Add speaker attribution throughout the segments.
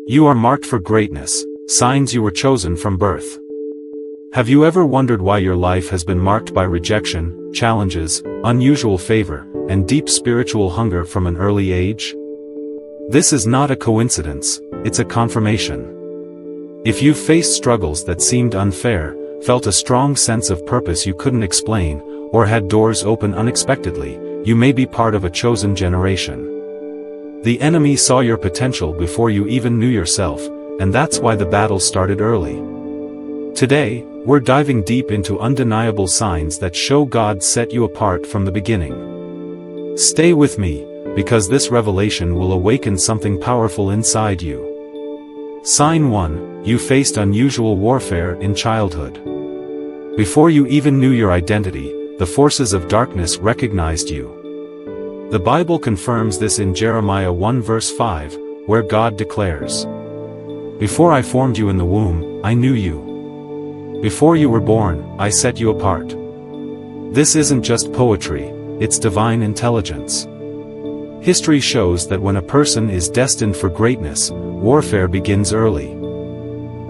Speaker 1: You are marked for greatness, signs you were chosen from birth. Have you ever wondered why your life has been marked by rejection, challenges, unusual favor, and deep spiritual hunger from an early age? This is not a coincidence, it's a confirmation. If you've faced struggles that seemed unfair, felt a strong sense of purpose you couldn't explain, or had doors open unexpectedly, you may be part of a chosen generation. The enemy saw your potential before you even knew yourself, and that's why the battle started early. Today, we're diving deep into undeniable signs that show God set you apart from the beginning. Stay with me, because this revelation will awaken something powerful inside you. Sign 1: You faced unusual warfare in childhood. Before you even knew your identity, the forces of darkness recognized you. The Bible confirms this in Jeremiah 1 verse 5, where God declares, "Before I formed you in the womb, I knew you. Before you were born, I set you apart." This isn't just poetry, it's divine intelligence. History shows that when a person is destined for greatness, warfare begins early.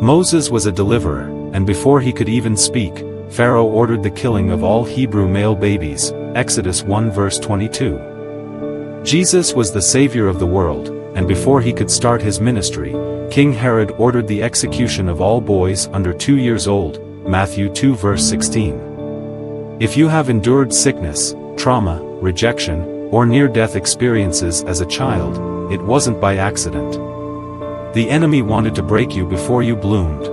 Speaker 1: Moses was a deliverer, and before he could even speak, Pharaoh ordered the killing of all Hebrew male babies, Exodus 1 verse 22. Jesus was the Savior of the world, and before he could start his ministry, King Herod ordered the execution of all boys under 2 years old, Matthew 2 verse 16. If you have endured sickness, trauma, rejection, or near-death experiences as a child, it wasn't by accident. The enemy wanted to break you before you bloomed.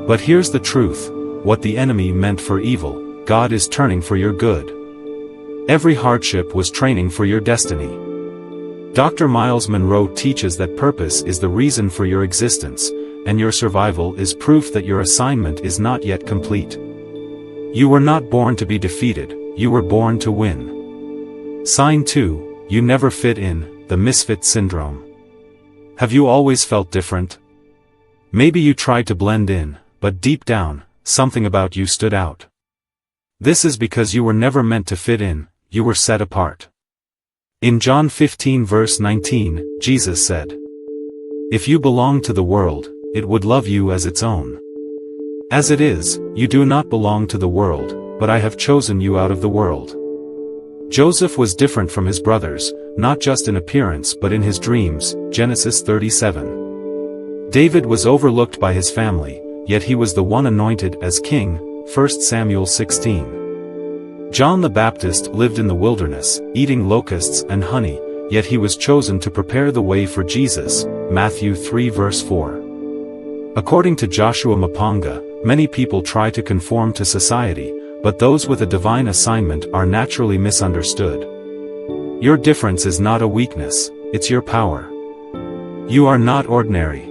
Speaker 1: But here's the truth: what the enemy meant for evil, God is turning for your good. Every hardship was training for your destiny. Dr. Miles Monroe teaches that purpose is the reason for your existence, and your survival is proof that your assignment is not yet complete. You were not born to be defeated, you were born to win. Sign 2: You never fit in, the misfit syndrome. Have you always felt different? Maybe you tried to blend in, but deep down, something about you stood out. This is because you were never meant to fit in, you were set apart. In John 15 verse 19, Jesus said, "If you belong to the world, it would love you as its own. As it is, you do not belong to the world, but I have chosen you out of the world." Joseph was different from his brothers, not just in appearance but in his dreams, Genesis 37. David was overlooked by his family, yet he was the one anointed as king, 1 Samuel 16. John the Baptist lived in the wilderness, eating locusts and honey, yet he was chosen to prepare the way for Jesus, Matthew 3 verse 4. According to Joshua Mapanga, many people try to conform to society, but those with a divine assignment are naturally misunderstood. Your difference is not a weakness, it's your power. You are not ordinary.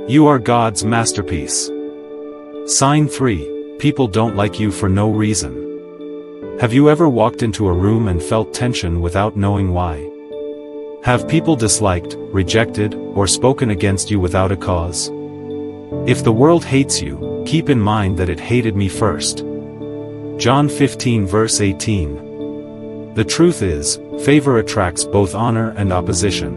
Speaker 1: You are God's masterpiece. Sign 3: People don't like you for no reason. Have you ever walked into a room and felt tension without knowing why? Have people disliked, rejected, or spoken against you without a cause? If the world hates you, keep in mind that it hated me first. John 15 verse 18. The truth is, favor attracts both honor and opposition.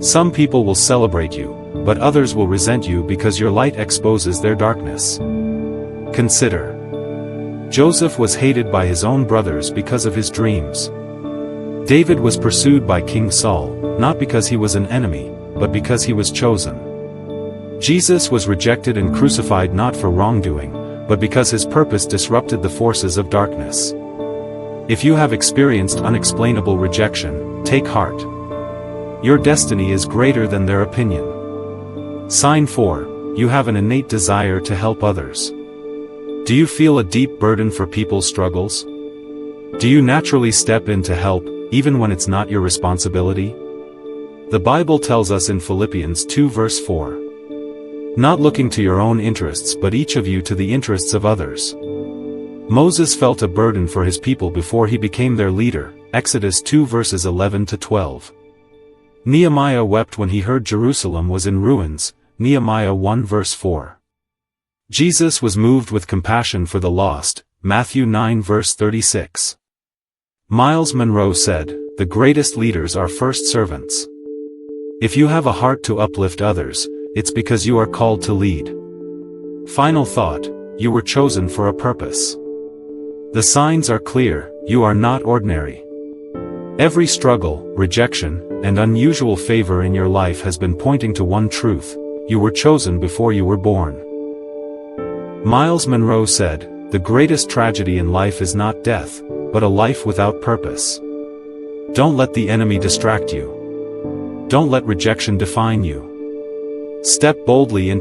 Speaker 1: Some people will celebrate you, but others will resent you because your light exposes their darkness. Consider. Joseph was hated by his own brothers because of his dreams. David was pursued by King Saul, not because he was an enemy, but because he was chosen. Jesus was rejected and crucified not for wrongdoing, but because his purpose disrupted the forces of darkness. If you have experienced unexplainable rejection, take heart. Your destiny is greater than their opinion. Sign 4: You have an innate desire to help others. Do you feel a deep burden for people's struggles? Do you naturally step in to help, even when it's not your responsibility? The Bible tells us in Philippians 2 verse 4. Not looking to your own interests but each of you to the interests of others. Moses felt a burden for his people before he became their leader, Exodus 2 verses 11 to 12. Nehemiah wept when he heard Jerusalem was in ruins, Nehemiah 1 verse 4. Jesus was moved with compassion for the lost, Matthew 9 verse 36. Miles Monroe said, "The greatest leaders are first servants." If you have a heart to uplift others, it's because you are called to lead. Final thought, you were chosen for a purpose. The signs are clear, you are not ordinary. Every struggle, rejection, and unusual favor in your life has been pointing to one truth: you were chosen before you were born. Miles Monroe said, "The greatest tragedy in life is not death, but a life without purpose." Don't let the enemy distract you. Don't let rejection define you. Step boldly into